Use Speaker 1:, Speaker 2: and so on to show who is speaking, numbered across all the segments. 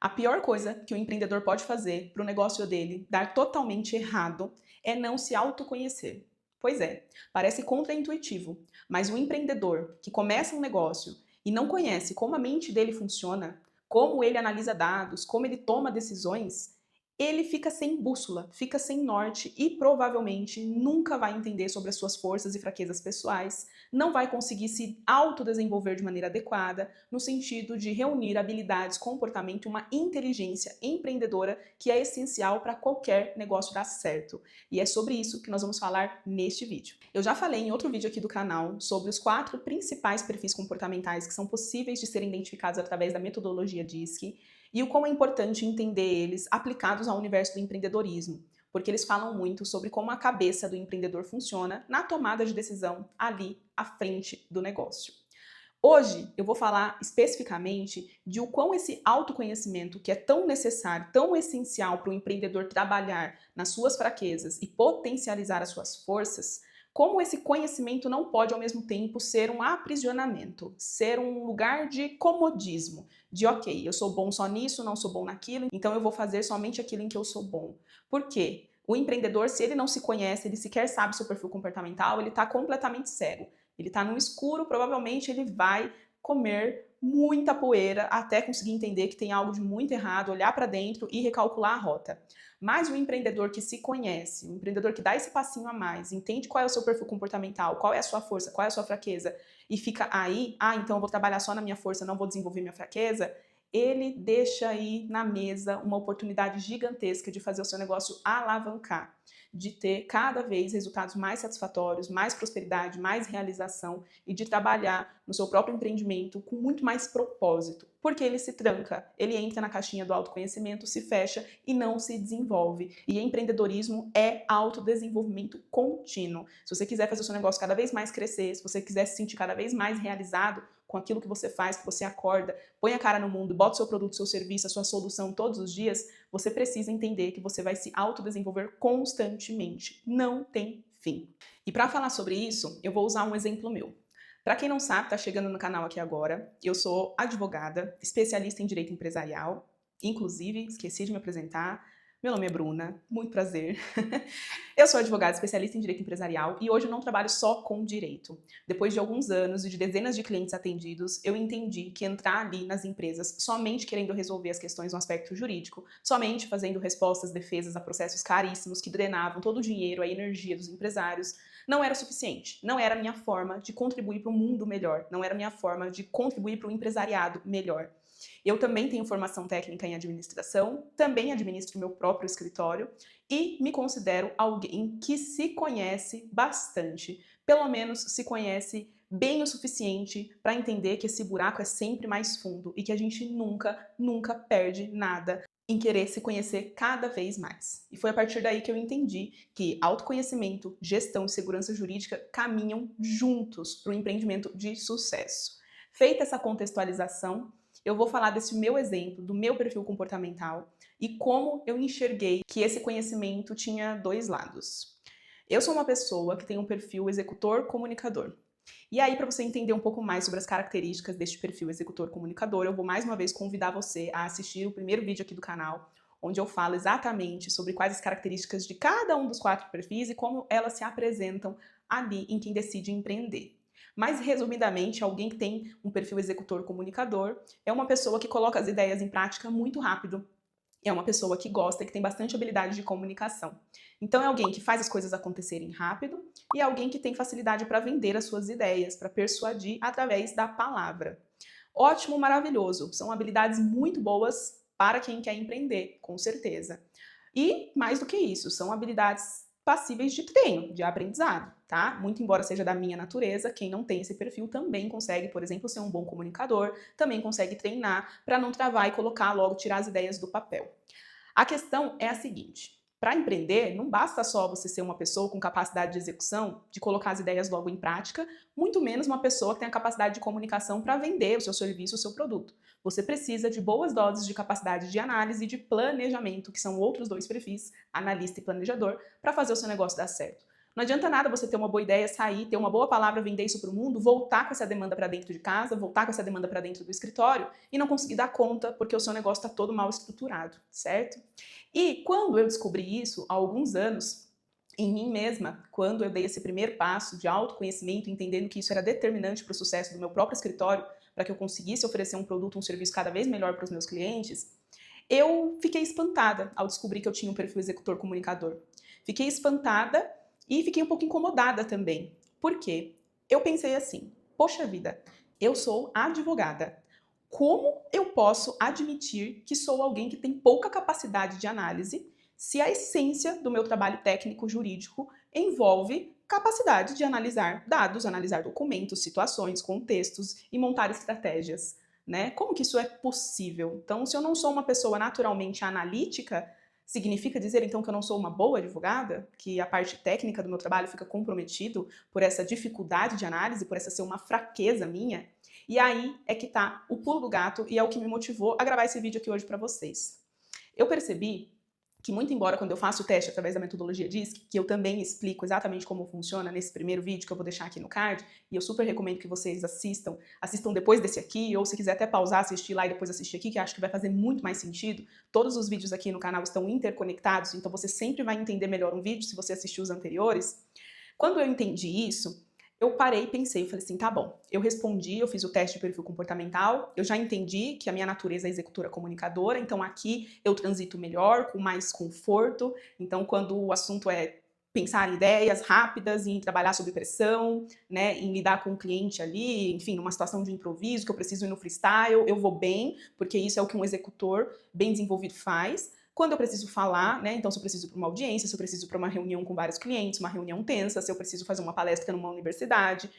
Speaker 1: A pior coisa que o empreendedor pode fazer para o negócio dele dar totalmente errado é não se autoconhecer. Pois é, parece contraintuitivo, mas o empreendedor que começa um negócio e não conhece como a mente dele funciona, como ele analisa dados, como ele toma decisões, ele fica sem bússola, fica sem norte e provavelmente nunca vai entender sobre as suas forças e fraquezas pessoais, não vai conseguir se autodesenvolver de maneira adequada, no sentido de reunir habilidades, comportamento e uma inteligência empreendedora que é essencial para qualquer negócio dar certo. E é sobre isso que nós vamos falar neste vídeo. Eu já falei em outro vídeo aqui do canal sobre os 4 principais perfis comportamentais que são possíveis de serem identificados através da metodologia DISC e o quão é importante entender eles aplicados ao universo do empreendedorismo, porque eles falam muito sobre como a cabeça do empreendedor funciona na tomada de decisão ali à frente do negócio. Hoje eu vou falar especificamente de o quão esse autoconhecimento, que é tão necessário, tão essencial para o empreendedor trabalhar nas suas fraquezas e potencializar as suas forças, como esse conhecimento não pode ao mesmo tempo ser um aprisionamento, ser um lugar de comodismo, de ok, eu sou bom só nisso, não sou bom naquilo, então eu vou fazer somente aquilo em que eu sou bom. Por quê? O empreendedor, se ele não se conhece, ele sequer sabe seu perfil comportamental, ele está completamente cego. Ele está no escuro, provavelmente ele vai comer muita poeira até conseguir entender que tem algo de muito errado, olhar para dentro e recalcular a rota. Mas o empreendedor que se conhece, o empreendedor que dá esse passinho a mais, entende qual é o seu perfil comportamental, qual é a sua força, qual é a sua fraqueza, e fica aí, então eu vou trabalhar só na minha força, não vou desenvolver minha fraqueza, ele deixa aí na mesa uma oportunidade gigantesca de fazer o seu negócio alavancar, de ter cada vez resultados mais satisfatórios, mais prosperidade, mais realização e de trabalhar no seu próprio empreendimento com muito mais propósito, porque ele se tranca, ele entra na caixinha do autoconhecimento, se fecha e não se desenvolve. E empreendedorismo é autodesenvolvimento contínuo. Se você quiser fazer o seu negócio cada vez mais crescer, se você quiser se sentir cada vez mais realizado com aquilo que você faz, que você acorda, põe a cara no mundo, bota o seu produto, o seu serviço, a sua solução todos os dias, você precisa entender que você vai se autodesenvolver constantemente. Não tem fim. E para falar sobre isso, eu vou usar um exemplo meu. Para quem não sabe, está chegando no canal aqui agora, eu sou advogada, especialista em direito empresarial, inclusive, esqueci de me apresentar, meu nome é Bruna, muito prazer. Eu sou advogada especialista em direito empresarial e hoje eu não trabalho só com direito. Depois de alguns anos e de dezenas de clientes atendidos, eu entendi que entrar ali nas empresas somente querendo resolver as questões no aspecto jurídico, somente fazendo respostas, defesas a processos caríssimos que drenavam todo o dinheiro, a energia dos empresários, não era suficiente. Não era a minha forma de contribuir para um mundo melhor, não era a minha forma de contribuir para um empresariado melhor. Eu também tenho formação técnica em administração, também administro meu próprio escritório e me considero alguém que se conhece bastante, pelo menos se conhece bem o suficiente para entender que esse buraco é sempre mais fundo e que a gente nunca perde nada em querer se conhecer cada vez mais. E foi a partir daí que eu entendi que autoconhecimento, gestão e segurança jurídica caminham juntos para o empreendimento de sucesso. Feita essa contextualização, eu vou falar desse meu exemplo, do meu perfil comportamental e como eu enxerguei que esse conhecimento tinha 2 lados. Eu sou uma pessoa que tem um perfil executor-comunicador. E aí, para você entender um pouco mais sobre as características deste perfil executor-comunicador, eu vou mais uma vez convidar você a assistir o primeiro vídeo aqui do canal, onde eu falo exatamente sobre quais as características de cada um dos 4 perfis e como elas se apresentam ali em quem decide empreender. Mas, resumidamente, alguém que tem um perfil executor-comunicador é uma pessoa que coloca as ideias em prática muito rápido, é uma pessoa que gosta e que tem bastante habilidade de comunicação. Então é alguém que faz as coisas acontecerem rápido e é alguém que tem facilidade para vender as suas ideias, para persuadir através da palavra. Ótimo, maravilhoso. São habilidades muito boas para quem quer empreender, com certeza. E, mais do que isso, são habilidades passíveis de treino, de aprendizado, tá? Muito embora seja da minha natureza, quem não tem esse perfil também consegue, por exemplo, ser um bom comunicador, também consegue treinar para não travar e colocar logo, tirar as ideias do papel. A questão é a seguinte: para empreender, não basta só você ser uma pessoa com capacidade de execução, de colocar as ideias logo em prática, muito menos uma pessoa que tem a capacidade de comunicação para vender o seu serviço, o seu produto. Você precisa de boas doses de capacidade de análise e de planejamento, que são outros 2 perfis, analista e planejador, para fazer o seu negócio dar certo. Não adianta nada você ter uma boa ideia, sair, ter uma boa palavra, vender isso para o mundo, voltar com essa demanda para dentro de casa, voltar com essa demanda para dentro do escritório e não conseguir dar conta porque o seu negócio está todo mal estruturado, certo? E quando eu descobri isso, há alguns anos, em mim mesma, quando eu dei esse primeiro passo de autoconhecimento, entendendo que isso era determinante para o sucesso do meu próprio escritório, para que eu conseguisse oferecer um produto, um serviço cada vez melhor para os meus clientes, eu fiquei espantada ao descobrir que eu tinha um perfil executor comunicador. Fiquei espantada e fiquei um pouco incomodada também. Por quê? Eu pensei assim, poxa vida, eu sou advogada. Como eu posso admitir que sou alguém que tem pouca capacidade de análise se a essência do meu trabalho técnico jurídico envolve capacidade de analisar dados, analisar documentos, situações, contextos e montar estratégias, né? Como que isso é possível? Então, se eu não sou uma pessoa naturalmente analítica, significa dizer então que eu não sou uma boa advogada? Que a parte técnica do meu trabalho fica comprometido por essa dificuldade de análise, por essa ser uma fraqueza minha? E aí é que tá o pulo do gato e é o que me motivou a gravar esse vídeo aqui hoje para vocês. Eu percebi que, muito embora quando eu faço o teste através da metodologia DISC, que eu também explico exatamente como funciona nesse primeiro vídeo que eu vou deixar aqui no card, e eu super recomendo que vocês assistam depois desse aqui, ou se quiser até pausar, assistir lá e depois assistir aqui, que acho que vai fazer muito mais sentido. Todos os vídeos aqui no canal estão interconectados, então você sempre vai entender melhor um vídeo se você assistir os anteriores. Quando eu entendi isso, eu parei e pensei, eu falei assim, tá bom, eu respondi, eu fiz o teste de perfil comportamental, eu já entendi que a minha natureza é executora comunicadora, então aqui eu transito melhor, com mais conforto, então quando o assunto é pensar em ideias rápidas, em trabalhar sob pressão, né, em lidar com o cliente ali, enfim, numa situação de improviso, que eu preciso ir no freestyle, eu vou bem, porque isso é o que um executor bem desenvolvido faz. Quando eu preciso falar, né? Então, se eu preciso para uma audiência, se eu preciso para uma reunião com vários clientes, uma reunião tensa, se eu preciso fazer uma palestra numa universidade,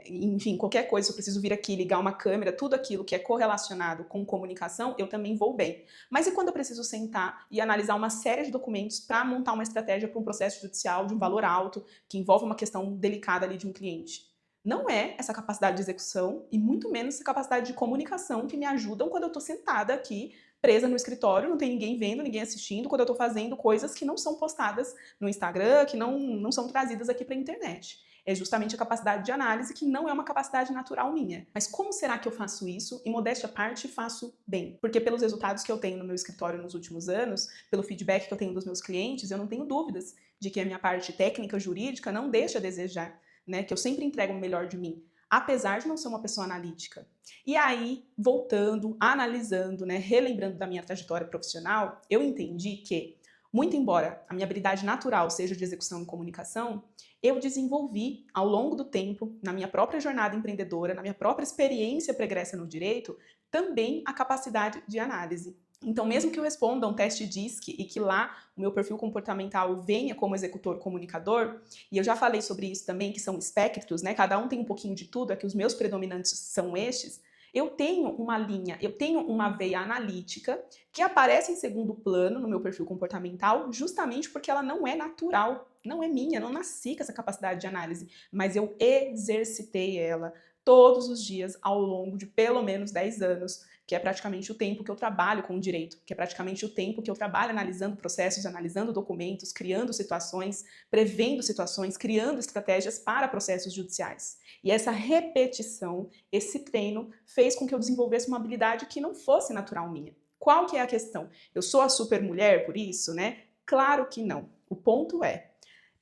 Speaker 1: enfim, qualquer coisa, se eu preciso vir aqui, ligar uma câmera, tudo aquilo que é correlacionado com comunicação, eu também vou bem. Mas e quando eu preciso sentar e analisar uma série de documentos para montar uma estratégia para um processo judicial de um valor alto, que envolve uma questão delicada ali de um cliente? Não é essa capacidade de execução e muito menos essa capacidade de comunicação que me ajudam quando eu estou sentada aqui presa no escritório, não tem ninguém vendo, ninguém assistindo, quando eu estou fazendo coisas que não são postadas no Instagram, que não são trazidas aqui para a internet. É justamente a capacidade de análise que não é uma capacidade natural minha. Mas como será que eu faço isso? E modéstia à parte, faço bem. Porque pelos resultados que eu tenho no meu escritório nos últimos anos, pelo feedback que eu tenho dos meus clientes, eu não tenho dúvidas de que a minha parte técnica jurídica não deixa a desejar, né? Que eu sempre entrego o melhor de mim, apesar de não ser uma pessoa analítica. E aí, voltando, analisando, né, relembrando da minha trajetória profissional, eu entendi que, muito embora a minha habilidade natural seja de execução e comunicação, eu desenvolvi ao longo do tempo, na minha própria jornada empreendedora, na minha própria experiência pregressa no direito, também a capacidade de análise. Então, mesmo que eu responda um teste DISC e que lá o meu perfil comportamental venha como executor comunicador, e eu já falei sobre isso também, que são espectros, né? Cada um tem um pouquinho de tudo, é que os meus predominantes são estes. Eu tenho uma linha, eu tenho uma veia analítica que aparece em segundo plano no meu perfil comportamental, justamente porque ela não é natural, não é minha, não nasci com essa capacidade de análise, mas eu exercitei ela todos os dias ao longo de pelo menos 10 anos, que é praticamente o tempo que eu trabalho com o direito, que é praticamente o tempo que eu trabalho analisando processos, analisando documentos, criando situações, prevendo situações, criando estratégias para processos judiciais. E essa repetição, esse treino, fez com que eu desenvolvesse uma habilidade que não fosse natural minha. Qual que é a questão? Eu sou a super mulher por isso, né? Claro que não. O ponto é,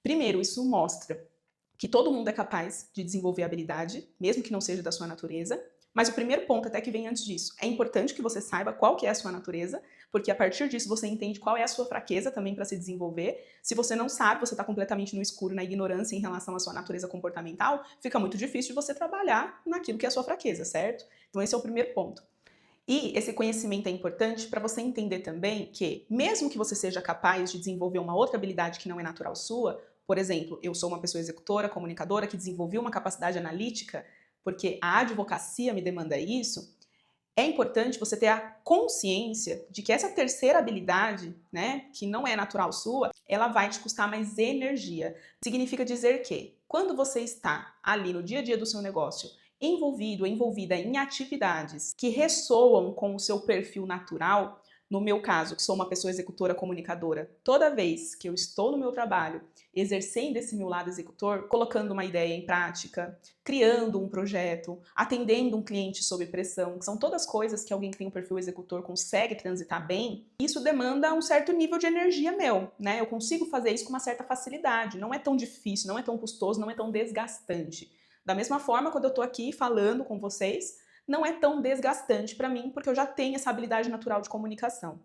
Speaker 1: primeiro, isso mostra que todo mundo é capaz de desenvolver habilidade, mesmo que não seja da sua natureza. Mas o primeiro ponto, até que vem antes disso, é importante que você saiba qual que é a sua natureza, porque a partir disso você entende qual é a sua fraqueza também para se desenvolver. Se você não sabe, você está completamente no escuro, na ignorância em relação à sua natureza comportamental, fica muito difícil de você trabalhar naquilo que é a sua fraqueza, certo? Então esse é o primeiro ponto. E esse conhecimento é importante para você entender também que, mesmo que você seja capaz de desenvolver uma outra habilidade que não é natural sua, por exemplo, eu sou uma pessoa executora, comunicadora, que desenvolveu uma capacidade analítica, porque a advocacia me demanda isso, é importante você ter a consciência de que essa terceira habilidade, né, que não é natural sua, ela vai te custar mais energia. Significa dizer que, quando você está ali no dia a dia do seu negócio, envolvido, envolvida em atividades que ressoam com o seu perfil natural, no meu caso, que sou uma pessoa executora comunicadora, toda vez que eu estou no meu trabalho exercendo esse meu lado executor, colocando uma ideia em prática, criando um projeto, atendendo um cliente sob pressão, que são todas coisas que alguém que tem um perfil executor consegue transitar bem, isso demanda um certo nível de energia meu, né? Eu consigo fazer isso com uma certa facilidade, não é tão difícil, não é tão custoso, não é tão desgastante. Da mesma forma, quando eu tô aqui falando com vocês, não é tão desgastante para mim, porque eu já tenho essa habilidade natural de comunicação.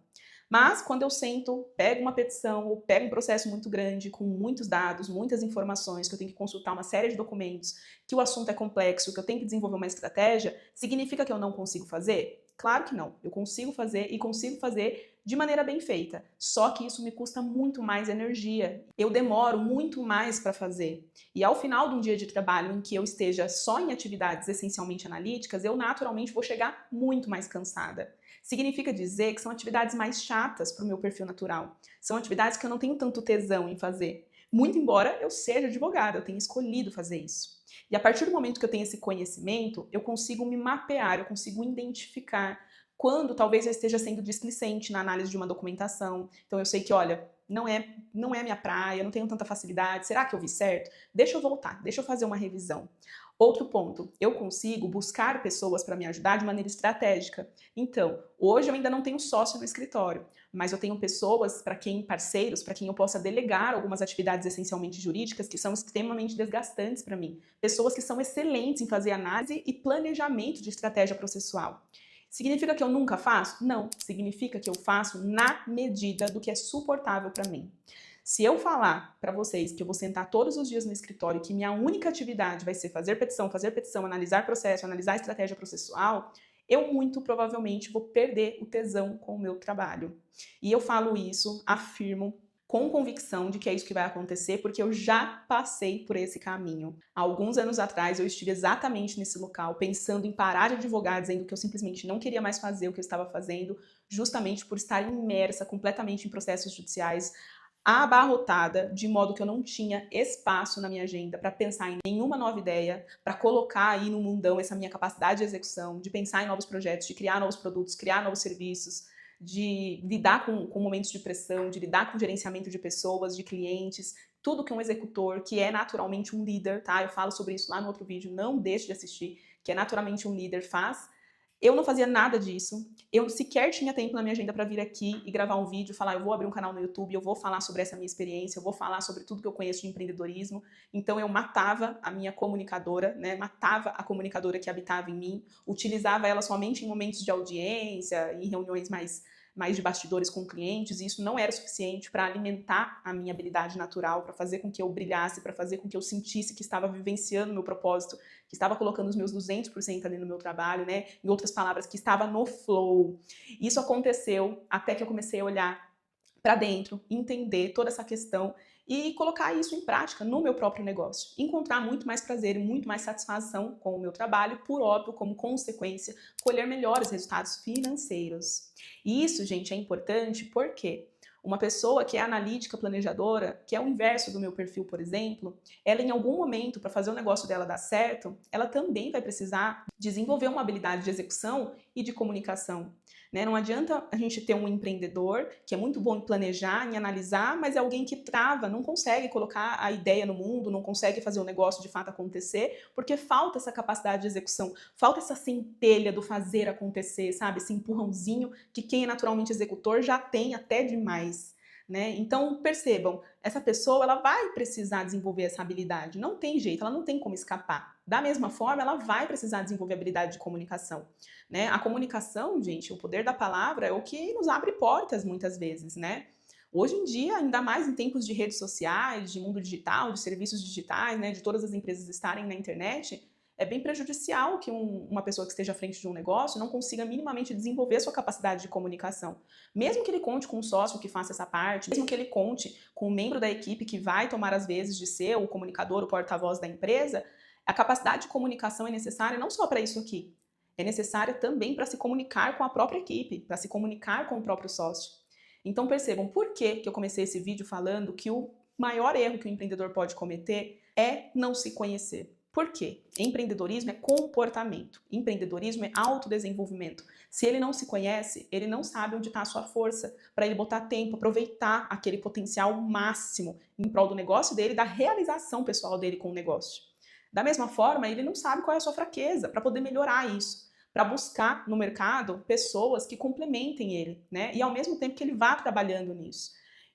Speaker 1: Mas quando eu sento, pego uma petição ou pego um processo muito grande, com muitos dados, muitas informações, que eu tenho que consultar uma série de documentos, que o assunto é complexo, que eu tenho que desenvolver uma estratégia, significa que eu não consigo fazer? Claro que não. Eu consigo fazer e consigo fazer de maneira bem feita. Só que isso me custa muito mais energia. Eu demoro muito mais para fazer. E ao final de um dia de trabalho em que eu esteja só em atividades essencialmente analíticas, eu naturalmente vou chegar muito mais cansada. Significa dizer que são atividades mais chatas para o meu perfil natural. São atividades que eu não tenho tanto tesão em fazer. Muito embora eu seja advogada, eu tenha escolhido fazer isso. E a partir do momento que eu tenho esse conhecimento, eu consigo me mapear, eu consigo identificar quando talvez eu esteja sendo displicente na análise de uma documentação. Então eu sei que, olha, não é minha praia, eu não tenho tanta facilidade, será que eu vi certo? Deixa eu voltar, deixa eu fazer uma revisão. Outro ponto, eu consigo buscar pessoas para me ajudar de maneira estratégica. Então, hoje eu ainda não tenho sócio no escritório, mas eu tenho pessoas parceiros, para quem eu possa delegar algumas atividades essencialmente jurídicas que são extremamente desgastantes para mim. Pessoas que são excelentes em fazer análise e planejamento de estratégia processual. Significa que eu nunca faço? Não. Significa que eu faço na medida do que é suportável para mim. Se eu falar para vocês que eu vou sentar todos os dias no escritório e que minha única atividade vai ser fazer petição, analisar processo, analisar estratégia processual, eu muito provavelmente vou perder o tesão com o meu trabalho. E eu falo isso, afirmo, com convicção de que é isso que vai acontecer, porque eu já passei por esse caminho. Há alguns anos atrás eu estive exatamente nesse local, pensando em parar de advogar, dizendo que eu simplesmente não queria mais fazer o que eu estava fazendo, justamente por estar imersa completamente em processos judiciais, abarrotada, de modo que eu não tinha espaço na minha agenda para pensar em nenhuma nova ideia, para colocar aí no mundão essa minha capacidade de execução, de pensar em novos projetos, de criar novos produtos, criar novos serviços, de lidar com momentos de pressão, de lidar com gerenciamento de pessoas, de clientes, tudo que um executor, que é naturalmente um líder, tá? Eu falo sobre isso lá no outro vídeo, não deixe de assistir, que é naturalmente um líder faz. Eu não fazia nada disso, eu sequer tinha tempo na minha agenda para vir aqui e gravar um vídeo, falar, eu vou abrir um canal no YouTube, eu vou falar sobre essa minha experiência, eu vou falar sobre tudo que eu conheço de empreendedorismo. Então eu matava a minha comunicadora, né? Matava a comunicadora que habitava em mim, utilizava ela somente em momentos de audiência, em reuniões mais de bastidores com clientes, e isso não era suficiente para alimentar a minha habilidade natural, para fazer com que eu brilhasse, para fazer com que eu sentisse que estava vivenciando o meu propósito, que estava colocando os meus 200% ali no meu trabalho, né? Em outras palavras, que estava no flow. Isso aconteceu até que eu comecei a olhar para dentro, entender toda essa questão e colocar isso em prática no meu próprio negócio. Encontrar muito mais prazer e muito mais satisfação com o meu trabalho, por óbvio, como consequência, colher melhores resultados financeiros. E isso, gente, é importante porque uma pessoa que é analítica, planejadora, que é o inverso do meu perfil, por exemplo, ela em algum momento, para fazer o negócio dela dar certo, ela também vai precisar desenvolver uma habilidade de execução e de comunicação. Né? Não adianta a gente ter um empreendedor que é muito bom em planejar, em analisar, mas é alguém que trava, não consegue colocar a ideia no mundo, não consegue fazer o negócio de fato acontecer, porque falta essa capacidade de execução, falta essa centelha do fazer acontecer, sabe? Esse empurrãozinho que quem é naturalmente executor já tem até demais. Né? Então, percebam, essa pessoa ela vai precisar desenvolver essa habilidade, não tem jeito, ela não tem como escapar. Da mesma forma, ela vai precisar desenvolver a habilidade de comunicação. Né? A comunicação, gente, o poder da palavra é o que nos abre portas muitas vezes, né? Hoje em dia, ainda mais em tempos de redes sociais, de mundo digital, de serviços digitais, né, de todas as empresas estarem na internet, é bem prejudicial que uma pessoa que esteja à frente de um negócio não consiga minimamente desenvolver sua capacidade de comunicação. Mesmo que ele conte com um sócio que faça essa parte, mesmo que ele conte com um membro da equipe que vai tomar as vezes de ser o comunicador, o porta-voz da empresa, a capacidade de comunicação é necessária não só para isso aqui, é necessária também para se comunicar com a própria equipe, para se comunicar com o próprio sócio. Então percebam por que eu comecei esse vídeo falando que o maior erro que o empreendedor pode cometer é não se conhecer. Por quê? Empreendedorismo é comportamento, empreendedorismo é autodesenvolvimento. Se ele não se conhece, ele não sabe onde está a sua força para ele botar tempo, aproveitar aquele potencial máximo em prol do negócio dele, da realização pessoal dele com o negócio. Da mesma forma, ele não sabe qual é a sua fraqueza para poder melhorar isso, para buscar no mercado pessoas que complementem ele, né? E ao mesmo tempo que ele vá trabalhando nisso.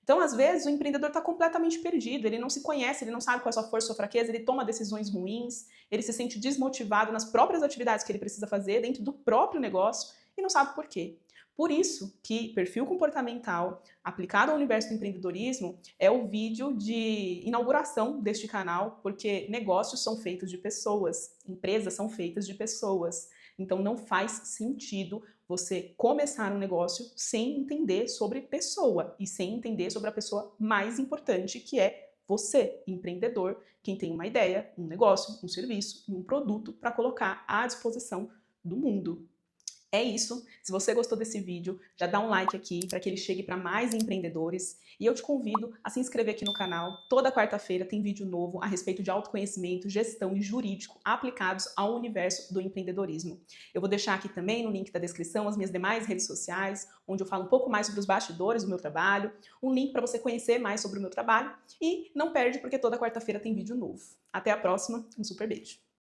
Speaker 1: Então, às vezes, o empreendedor está completamente perdido, ele não se conhece, ele não sabe qual é a sua força, sua fraqueza, ele toma decisões ruins, ele se sente desmotivado nas próprias atividades que ele precisa fazer dentro do próprio negócio e não sabe por quê. Por isso que perfil comportamental aplicado ao universo do empreendedorismo é o vídeo de inauguração deste canal, porque negócios são feitos de pessoas, empresas são feitas de pessoas. Então não faz sentido você começar um negócio sem entender sobre pessoa e sem entender sobre a pessoa mais importante, que é você, empreendedor, quem tem uma ideia, um negócio, um serviço, um produto para colocar à disposição do mundo. É isso. Se você gostou desse vídeo, já dá um like aqui para que ele chegue para mais empreendedores. E eu te convido a se inscrever aqui no canal. Toda quarta-feira tem vídeo novo a respeito de autoconhecimento, gestão e jurídico aplicados ao universo do empreendedorismo. Eu vou deixar aqui também no link da descrição as minhas demais redes sociais, onde eu falo um pouco mais sobre os bastidores do meu trabalho, um link para você conhecer mais sobre o meu trabalho. E não perde porque toda quarta-feira tem vídeo novo. Até a próxima, um super beijo!